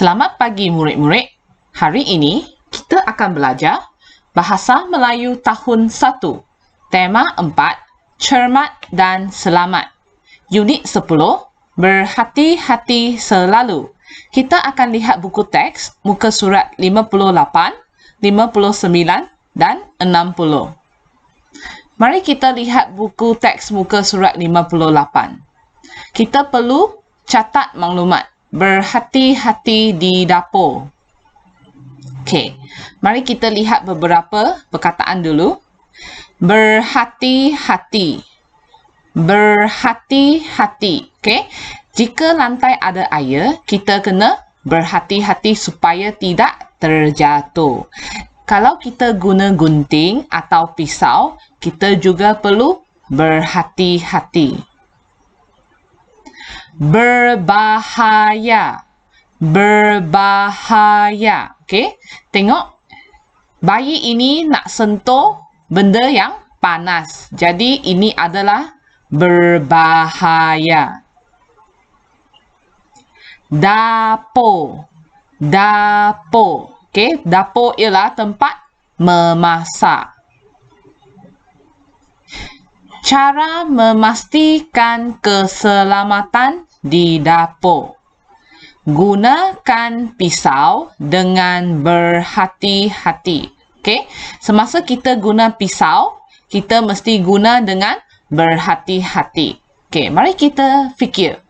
Selamat pagi murid-murid. Hari ini kita akan belajar Bahasa Melayu tahun 1. Tema 4, cermat dan selamat. Unit 10, berhati-hati selalu. Kita akan lihat buku teks muka surat 58, 59 dan 60. Mari kita lihat buku teks muka surat 58. Kita perlu catat maklumat. Berhati-hati di dapur. Okey, mari kita lihat beberapa perkataan dulu. Berhati-hati. Berhati-hati. Okey, jika lantai ada air, kita kena berhati-hati supaya tidak terjatuh. Kalau kita guna gunting atau pisau, kita juga perlu berhati-hati. Berbahaya. Berbahaya. Okey, tengok. Bayi ini nak sentuh benda yang panas. Jadi ini adalah berbahaya. Dapur. Dapur. Okey, dapur ialah tempat memasak. Cara memastikan keselamatan di dapur. Gunakan pisau dengan berhati-hati. Okey, semasa kita guna pisau, kita mesti guna dengan berhati-hati. Okey, mari kita fikir.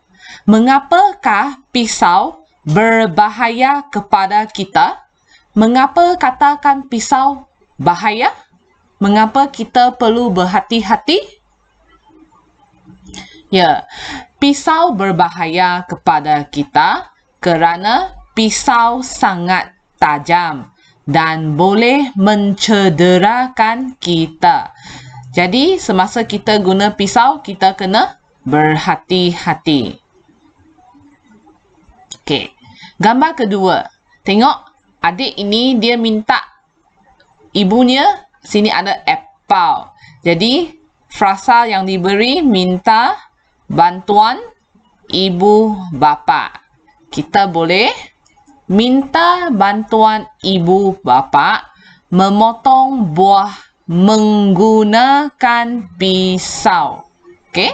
Mengapakah pisau berbahaya kepada kita? Mengapa katakan pisau bahaya? Mengapa kita perlu berhati-hati? Ya, pisau berbahaya kepada kita kerana pisau sangat tajam dan boleh mencederakan kita. Jadi, semasa kita guna pisau, kita kena berhati-hati. Okey, gambar kedua. Tengok, adik ini dia minta ibunya, sini ada apple. Jadi, frasa yang diberi minta bantuan ibu bapa. Kita boleh minta bantuan ibu bapa memotong buah menggunakan pisau. Okey?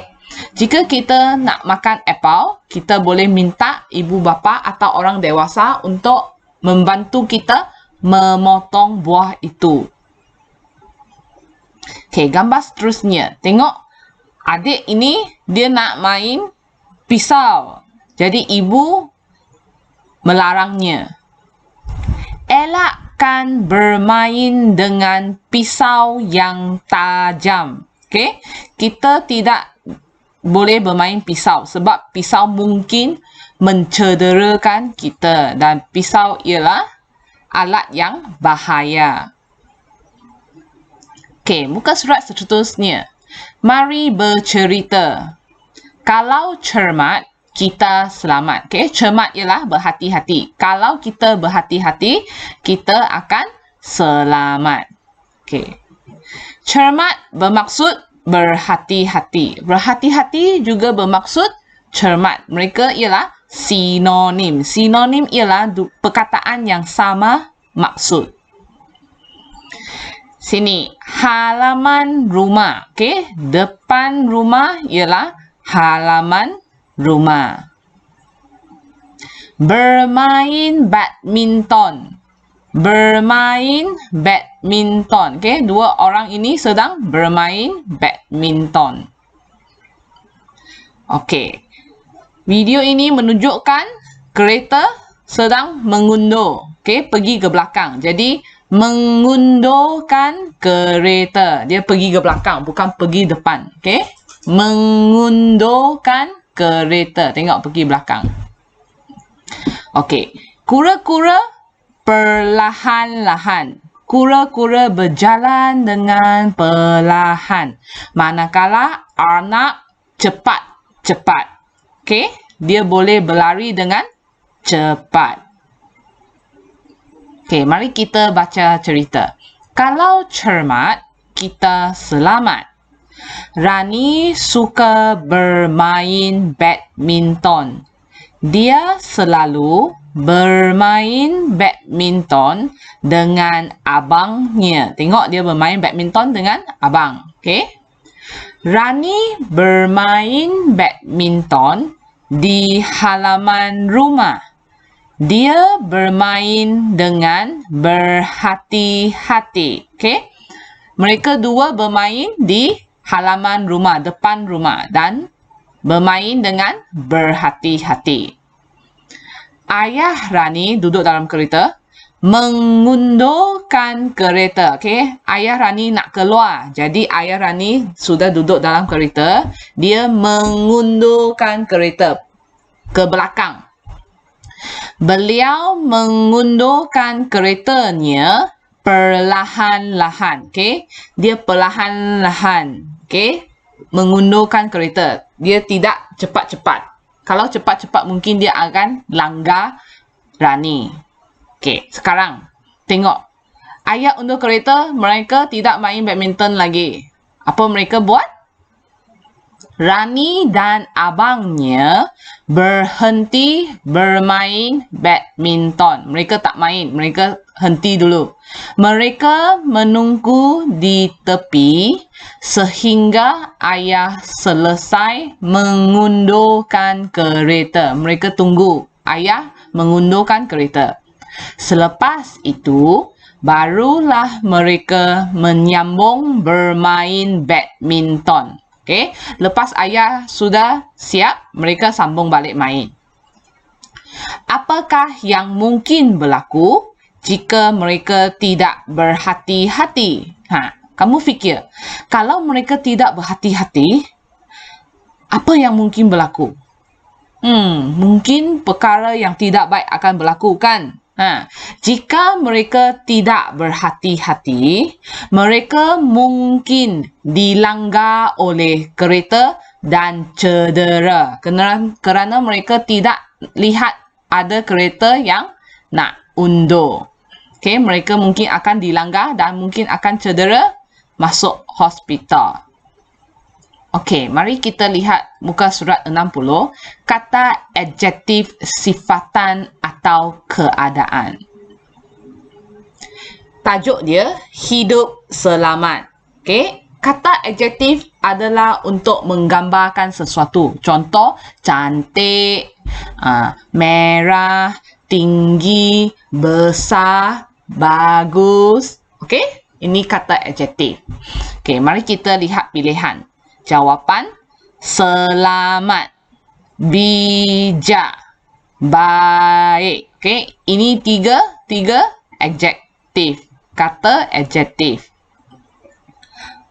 Jika kita nak makan apple, kita boleh minta ibu bapa atau orang dewasa untuk membantu kita memotong buah itu. Okey, gambar seterusnya. Tengok. Adik ini dia nak main pisau. Jadi ibu melarangnya. Elakkan bermain dengan pisau yang tajam. Okey? Kita tidak boleh bermain pisau sebab pisau mungkin mencederakan kita dan pisau ialah alat yang bahaya. Okey, muka surat seterusnya. Mari bercerita. Kalau cermat, kita selamat. Okey, cermat ialah berhati-hati. Kalau kita berhati-hati, kita akan selamat. Okey. Cermat bermaksud berhati-hati. Berhati-hati juga bermaksud cermat. Mereka ialah sinonim. Sinonim ialah perkataan yang sama maksud. Sini, halaman rumah. Okey, depan rumah ialah halaman rumah. Bermain badminton. Bermain badminton. Okey, dua orang ini sedang bermain badminton. Okey. Video ini menunjukkan kereta sedang mengundur. Okey, pergi ke belakang. Jadi mengundurkan kereta. Dia pergi ke belakang, bukan pergi depan. Okey? Mengundurkan kereta. Tengok pergi belakang. Okey. Kura-kura perlahan-lahan. Kura-kura berjalan dengan perlahan. Manakala arnab cepat-cepat. Okey? Dia boleh berlari dengan cepat. Okey, mari kita baca cerita. Kalau cermat, kita selamat. Rani suka bermain badminton. Dia selalu bermain badminton dengan abangnya. Tengok dia bermain badminton dengan abang. Okey. Rani bermain badminton di halaman rumah. Dia bermain dengan berhati-hati. Okey. Mereka dua bermain di halaman rumah, depan rumah dan bermain dengan berhati-hati. Ayah Rani duduk dalam kereta, mengundurkan kereta. Okey, ayah Rani nak keluar. Jadi ayah Rani sudah duduk dalam kereta, dia mengundurkan kereta ke belakang. Beliau mengundurkan keretanya perlahan-lahan. Okey, dia perlahan-lahan. Okey, mengundurkan kereta. Dia tidak cepat-cepat. Kalau cepat-cepat mungkin dia akan langgar Rani. Okey, sekarang tengok. Ayah undur kereta, mereka tidak main badminton lagi. Apa mereka buat? Rani dan abangnya berhenti bermain badminton. Mereka tak main, mereka henti dulu. Mereka menunggu di tepi sehingga ayah selesai mengundurkan kereta. Mereka tunggu ayah mengundurkan kereta. Selepas itu, barulah mereka menyambung bermain badminton. Okay. Lepas ayah sudah siap, mereka sambung balik main. Apakah yang mungkin berlaku jika mereka tidak berhati-hati? Kamu fikir, kalau mereka tidak berhati-hati, apa yang mungkin berlaku? Mungkin perkara yang tidak baik akan berlaku, kan? Jika mereka tidak berhati-hati, mereka mungkin dilanggar oleh kereta dan cedera kerana mereka tidak lihat ada kereta yang nak undur. Okay, mereka mungkin akan dilanggar dan mungkin akan cedera, masuk hospital. Okey, mari kita lihat muka surat 60, kata adjektif sifatan atau keadaan. Tajuk dia, hidup selamat. Okey, kata adjektif adalah untuk menggambarkan sesuatu. Contoh, cantik, merah, tinggi, besar, bagus. Okey, ini kata adjektif. Okey, mari kita lihat pilihan. Jawapan, selamat, bijak, baik. Okey, ini tiga adjektif, kata adjektif.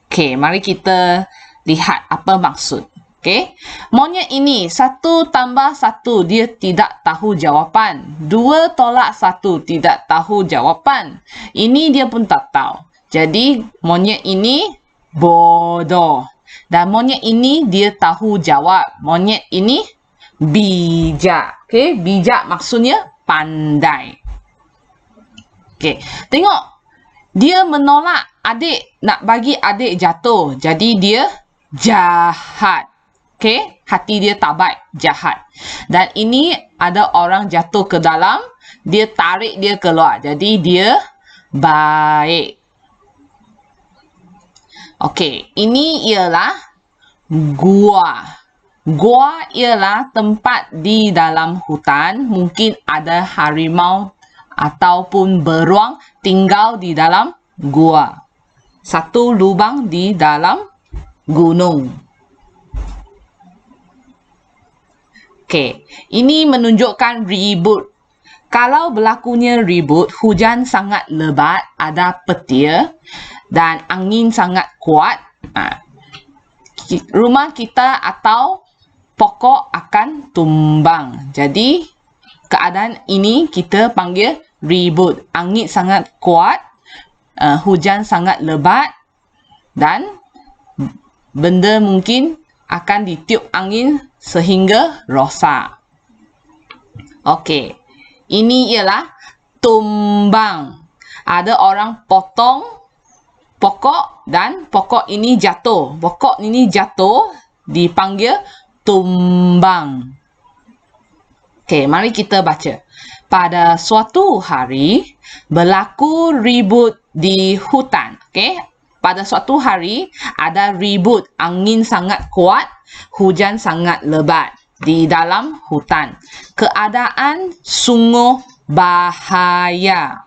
Okey, mari kita lihat apa maksud. Okey, monyet ini 1 tambah 1 dia tidak tahu jawapan. 2 tolak 1 tidak tahu jawapan. Ini dia pun tak tahu. Jadi monyet ini bodoh. Dan monyet ini dia tahu jawab. Monyet ini bijak. Okey, bijak maksudnya pandai. Okey, tengok. Dia menolak adik, nak bagi adik jatuh. Jadi dia jahat. Okey, hati dia tak baik, jahat. Dan ini ada orang jatuh ke dalam, dia tarik dia keluar. Jadi dia baik. Okey, ini ialah gua. Gua ialah tempat di dalam hutan. Mungkin ada harimau ataupun beruang tinggal di dalam gua. Satu lubang di dalam gunung. Okey, ini menunjukkan ribut. Kalau berlakunya ribut, hujan sangat lebat, ada petir dan angin sangat kuat, rumah kita atau pokok akan tumbang. Jadi, keadaan ini kita panggil ribut. Angin sangat kuat, hujan sangat lebat dan benda mungkin akan ditiup angin sehingga rosak. Okey, ini ialah tumbang. Ada orang potong pokok dan pokok ini jatuh. Pokok ini jatuh dipanggil tumbang. Okey, mari kita baca. Pada suatu hari, berlaku ribut di hutan. Okey, pada suatu hari ada ribut, angin sangat kuat, hujan sangat lebat di dalam hutan. Keadaan sungguh bahaya.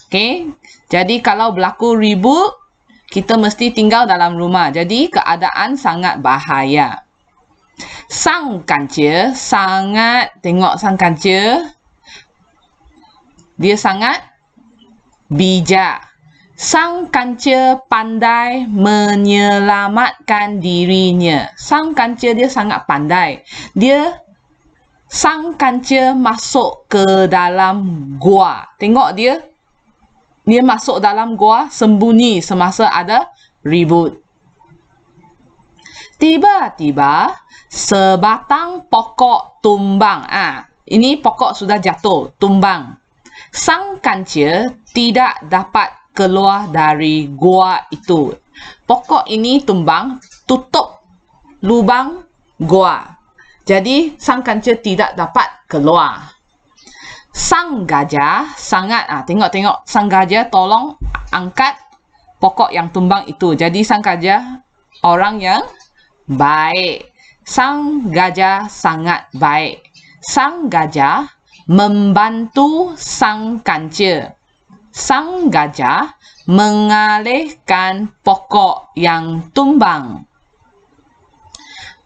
Okey, jadi kalau berlaku ribut, kita mesti tinggal dalam rumah. Jadi keadaan sangat bahaya. Sang kancil sangat, tengok sang kancil, dia sangat bijak. Sang kancil pandai menyelamatkan dirinya. Sang kancil dia sangat pandai. Sang kancil masuk ke dalam gua. Tengok dia masuk dalam gua sembunyi semasa ada ribut. Tiba-tiba sebatang pokok tumbang. Ini pokok sudah jatuh, tumbang. Sang kancil tidak dapat keluar dari gua itu. Pokok ini tumbang, tutup lubang gua. Jadi sang kancil tidak dapat keluar. Sang gajah sangat, tengok sang gajah tolong angkat pokok yang tumbang itu. Jadi sang gajah orang yang baik. Sang gajah sangat baik. Sang gajah membantu sang kancil. Sang gajah mengalihkan pokok yang tumbang.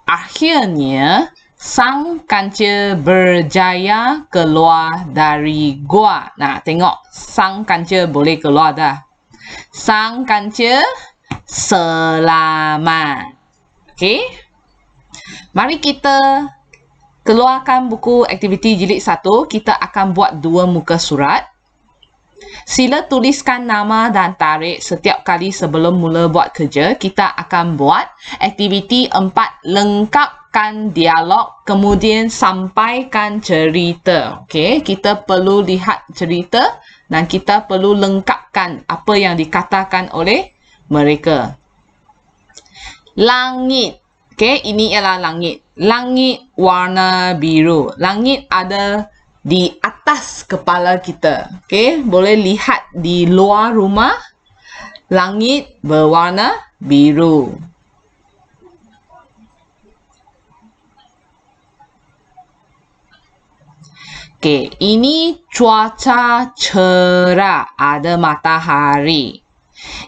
Akhirnya, sang kancil berjaya keluar dari gua. Nah, tengok sang kancil boleh keluar dah. Sang kancil selamat. Okey. Mari kita keluarkan buku aktiviti jilid 1. Kita akan buat 2 muka surat. Sila tuliskan nama dan tarikh setiap kali sebelum mula buat kerja. Kita akan buat aktiviti 4. Lengkapkan dialog, kemudian sampaikan cerita. Okey, kita perlu lihat cerita dan kita perlu lengkapkan apa yang dikatakan oleh mereka. Langit. Okey, ini ialah langit. Langit warna biru. Langit ada di atas kepala kita. Okey, boleh lihat di luar rumah. Langit berwarna biru. Okey, ini cuaca cerah, ada matahari.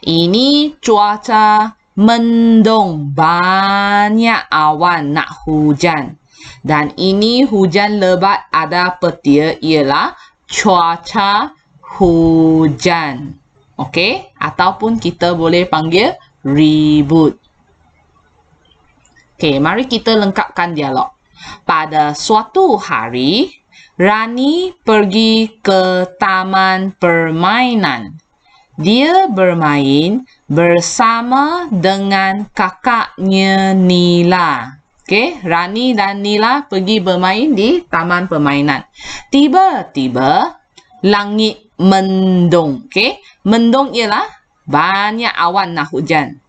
Ini cuaca mendung, banyak awan nak hujan. Dan ini hujan lebat, ada petir, ialah cuaca hujan. Okey, ataupun kita boleh panggil ribut. Okey, mari kita lengkapkan dialog. Pada suatu hari, Rani pergi ke taman permainan. Dia bermain bersama dengan kakaknya Nila. Okey, Rani dan Nila pergi bermain di taman permainan. Tiba-tiba langit mendung. Okey, mendung ialah banyak awan nak hujan.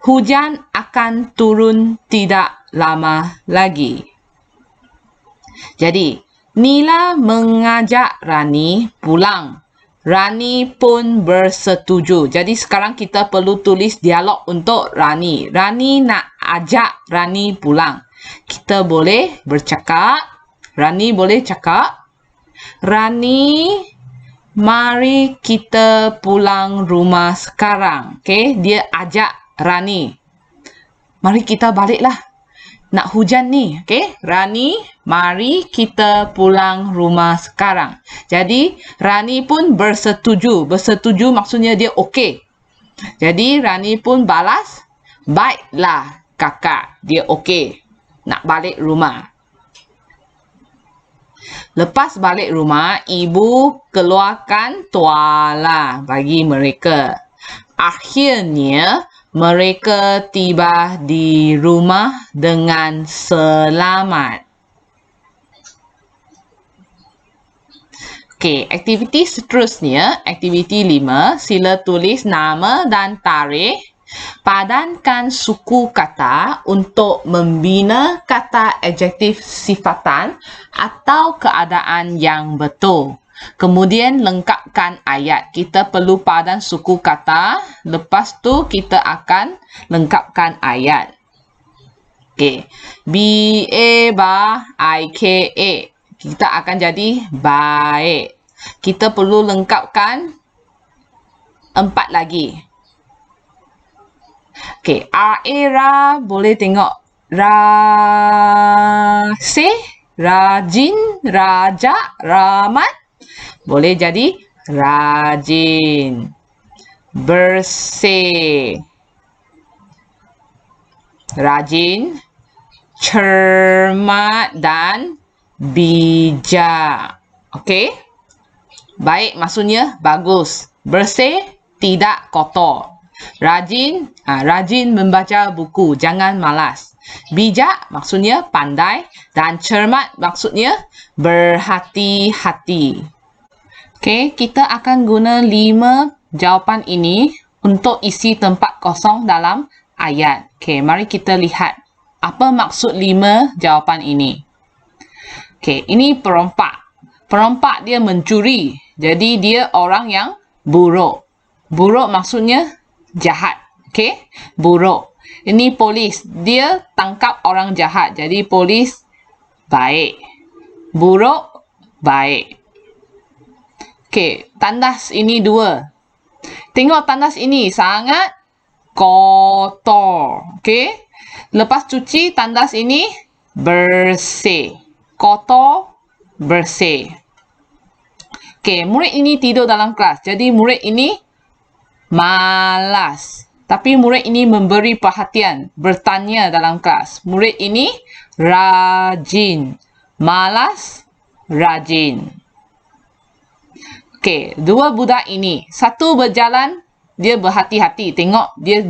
Hujan akan turun tidak lama lagi. Jadi, Nila mengajak Rani pulang. Rani pun bersetuju. Jadi sekarang kita perlu tulis dialog untuk Rani. Rani nak ajak Rani pulang. Kita boleh bercakap. Rani boleh cakap, Rani, mari kita pulang rumah sekarang. Okey, dia ajak Rani. Mari kita baliklah. Nak hujan ni, okey? Rani, mari kita pulang rumah sekarang. Jadi, Rani pun bersetuju. Bersetuju maksudnya dia okey. Jadi, Rani pun balas, baiklah kakak, dia okey. Nak balik rumah. Lepas balik rumah, ibu keluarkan tuala bagi mereka. Akhirnya, mereka tiba di rumah dengan selamat. Okey, aktiviti seterusnya, aktiviti 5, sila tulis nama dan tarikh, Padankan suku kata untuk membina kata adjektif sifatan atau keadaan yang betul. Kemudian lengkapkan ayat. Kita perlu padan suku kata. Lepas tu kita akan lengkapkan ayat. Okey. B-A-I-K-A. Kita akan jadi baik. Kita perlu lengkapkan 4 lagi. Okey, ra boleh tengok rajin, raja, ramat. Boleh jadi rajin. Bersih. Rajin, cermat dan bijak. Okey? Baik maksudnya bagus. Bersih, tidak kotor. Rajin membaca buku, jangan malas. Bijak maksudnya pandai dan cermat maksudnya berhati-hati. Okey, kita akan guna 5 jawapan ini untuk isi tempat kosong dalam ayat. Okey, mari kita lihat apa maksud 5 jawapan ini. Okey, ini perompak. Perompak dia mencuri. Jadi dia orang yang buruk. Buruk maksudnya jahat. Okey? Buruk. Ini polis. Dia tangkap orang jahat. Jadi polis baik. Buruk baik. Okey, tandas ini 2. Tengok tandas ini sangat kotor. Okey? Lepas cuci tandas ini bersih. Kotor, bersih. Okey, murid ini tidur dalam kelas. Jadi murid ini malas. Tapi murid ini memberi perhatian, bertanya dalam kelas. Murid ini rajin. Malas, rajin. Okey, 2 budak ini. Satu berjalan, dia berhati-hati. Tengok, dia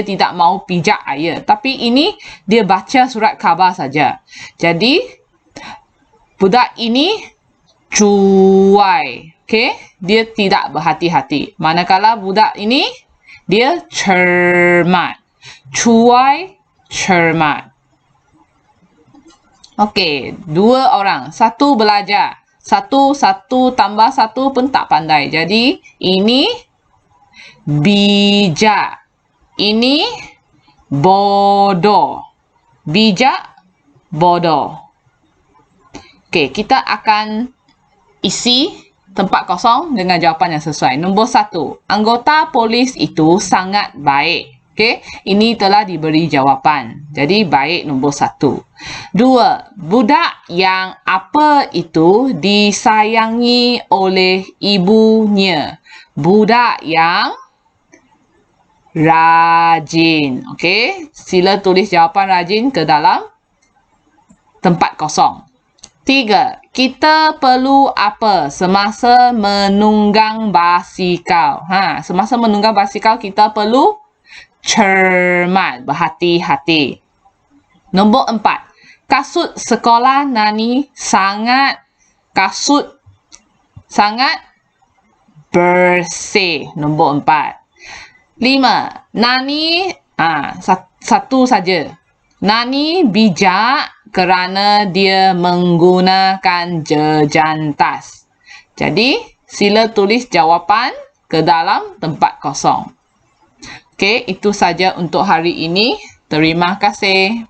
tidak mau pijak air. Tapi ini, dia baca surat khabar saja. Jadi, budak ini cuai. Okey, dia tidak berhati-hati. Manakala budak ini, dia cermat. Cuai, cermat. Okey, 2 orang. Satu belajar. Satu tambah 1 pun tak pandai. Jadi, ini bijak. Ini bodoh. Bijak, bodoh. Okey, kita akan isi tempat kosong dengan jawapan yang sesuai. Nombor 1. Anggota polis itu sangat baik. Okey, ini telah diberi jawapan. Jadi, baik nombor 1. 2. Budak yang apa itu disayangi oleh ibunya. Budak yang rajin. Okey, sila tulis jawapan rajin ke dalam tempat kosong. 3. Kita perlu apa semasa menunggang basikal? Semasa menunggang basikal kita perlu cermat, berhati-hati. Nombor 4. Kasut sekolah Nani sangat bersih. Nombor 4. 5. Nani, satu saja. Nani bijak kerana dia menggunakan jejantas. Jadi, sila tulis jawapan ke dalam tempat kosong. Okey, itu saja untuk hari ini. Terima kasih.